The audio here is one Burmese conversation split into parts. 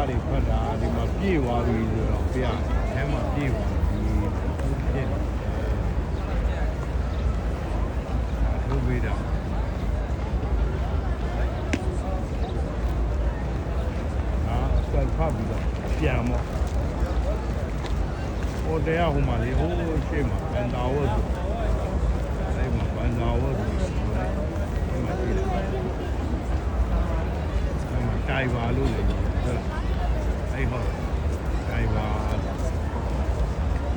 တွေဖတ်တာဒီမှာပြေးသွားပြီဆိုတော့ပြအဲမှာပြေးသွားပြီဖြစ်ထုတ်ပေးတာဆက်ဖတ်ပြီးတော့ပြန်မော့ဟိုတရားဟိုမှာလေဟိုရှေ့မှာဘန်တာဝတ်ဆိုအဲ့မှာဘန်တာဝတ်ဆိုအဲ့မှာကြည့်တယ်အဲ့မှာတိုင်ပါလို့လေဟုတ်လားအဲ့ဟောတိုင်ပါ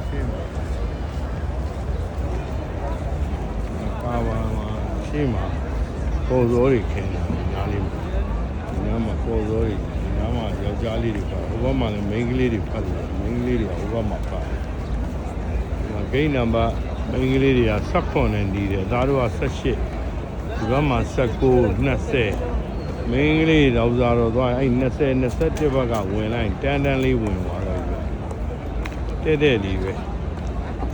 ရှေ့မှာပါပါရှေ့မှာပေါ်စောတွေခင်းတယ်ညားလေးမှာညားမှာပေါ်စောတွေညားမှာယောက်ျားလေးတွေပါဟိုဘက်မှာလည်းမိန်းကလေးတွေဖတ်တယ်မိန်းကလေးတွေကဟိုဘက်မှာပါတယ်ဂိမ်းနံပါတ်မိန်းကလေးတွေက18နဲ့နေတယ်သားတို့က18ဒီဘက်မှာ19 20မိန်းကလေးတော့စားတော့သွားအဲ့20 21ဘက်ကဝင်လိုက်တန်းတန်းလေးဝင်သွားတော့တဲ့တဲ့လေးပဲ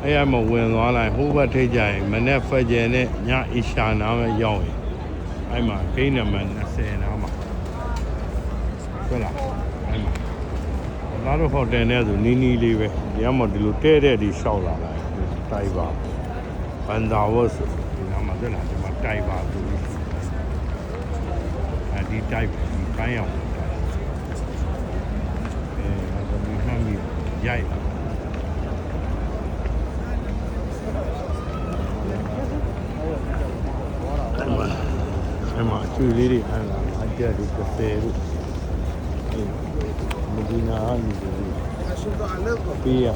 အဲ့ရမဝင်သွားလိုက်ဟိုဘက်ထိတ်ကြရင်မနဲ့ဖက်ကျန်နဲ့ညအီရှာနာမဲ့ရောက်ရင်အဲ့မှာဂိမ်းနံပါတ်20နားမှာဟုတ်လားအဲ့မှာသားတို့ဟိုတယ်နဲ့ဆိုနီးနီးလေးပဲဒီမှာဒီလိုတဲ့တဲ့ဒီရှောက်လာလိုက်တိုင်ပါဘန်ဒါဝတ်ဆိုဒီနားမှာတက်လာဒီမှာတိုင်ပါဆိုပြီးဒီတိုင်ဒီပိုင်းအောင်အဲဒီမှမီရိုက်လာအဲ့မှာချွေလေးတွေအန်လာအကြက်တွေ30လို့မဒီနာအနေနဲ့ပေးရ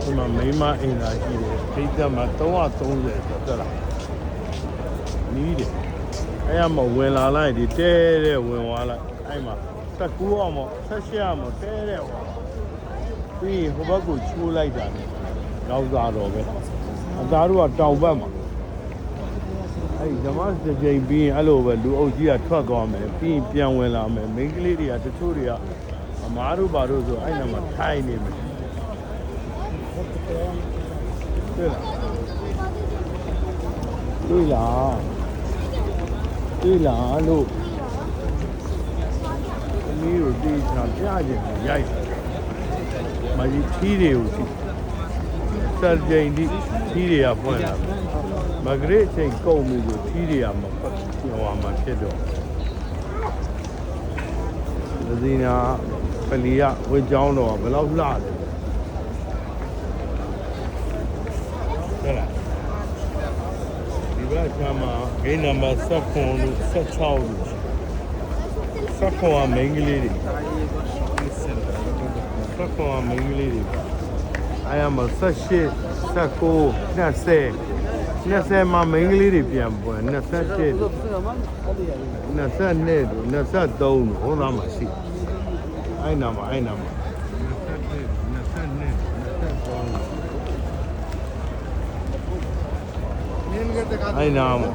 ဒီမှာမိမအင်တာရှိတယ်ဒိတ်သက်မှာ330ဆိုတက်လာနီးတယ်အဲ့ရမဝင်လာလိုက်ဒီတဲတဲ့ဝင်သွားလိုက်အဲ့မှာ19အောင်မ18အောင်မတဲတဲ့ဟောပြီးဟိုဘက်ကိုချိုးလိုက်တာနဲ့နောက်သားတော့ပဲအသားတို့ကတောင်ဘက်မှာအဲ့ဓမ္မစကြိမ်ပြီးရင်အဲ့လိုပဲလူအုပ်ကြီးကထွက်သွားမယ်ပြီးရင်ပြန်ဝင်လာမယ်မိန်းကလေးတွေကတချို့တွေကအမားတို့ဘာတို့ဆိုအဲ့နာမှာထိုင်နေမယ်တွေ့လားလို့အမီးတို့တေးချာပြကြတယ်ရိုက်မကြီးထီးတွေကိုကြည့်စက်ကြိမ်ဒီထီးတွေကဖွင့်လာမဂရိအချိန်ကုန်ပြီဆိုထီးတွေကမပတ်ဟိုမှာဖြစ်တော့ဒီနာပလီရဝေချောင်းတော့ဘယ်လောက်လှတယ်ဟုတ်လားဒီဘက်ချမ်းမှာဂိမ်းနံပါတ်19လို့16လို့19ကမိန်းကလေးတွေ19ကမိန်းကလေးတွေအဲ့ရမှာ18 19 20မှာမိန်းကလေးတွေပြန်ပွဲ27တို့22တို့23တို့ဟိုသားမှာရှိအဲ့နာမှာ21 22 23အဲ့နာမှာ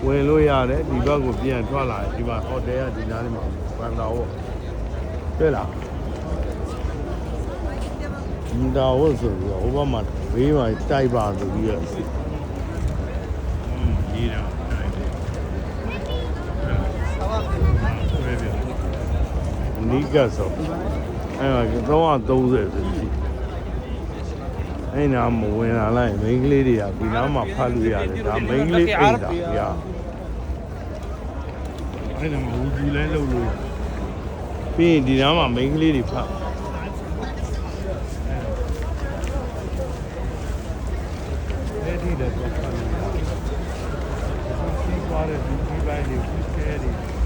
ဝင်လို့ရတယ်ဒီဘက်ကိုပြန်ထွက်လာတယ်ဒီမှာဟိုတယ်ကဒီနားလေးမှာဘန်တာဝတ်တွေ့လားဘန်တာဝတ်ဆိုပြီးဟိုဘက်မှာဘေးမှာတိုက်ပါဆိုပြီးတော့ရေးတာနီးကဆိုအဲ့မှာ330ဆိုရှိအဲ့နာမဝင်လာလိုက်မိန်းကလေးတွေကဒီနားမှာဖတ်လို့ရတယ်ဒါမိန်းကလေးအိမ်တာဗျာအဲ့နာမဝူကြီးလဲလုပ်လို့ပြီးရင်ဒီနားမှာမိန်းကလေးတွေဖတ်အဲ့ဒီတော့ဖတ်လို့ရတယ်ဒီပိုင်းတွေဒီပိုင်းတွေ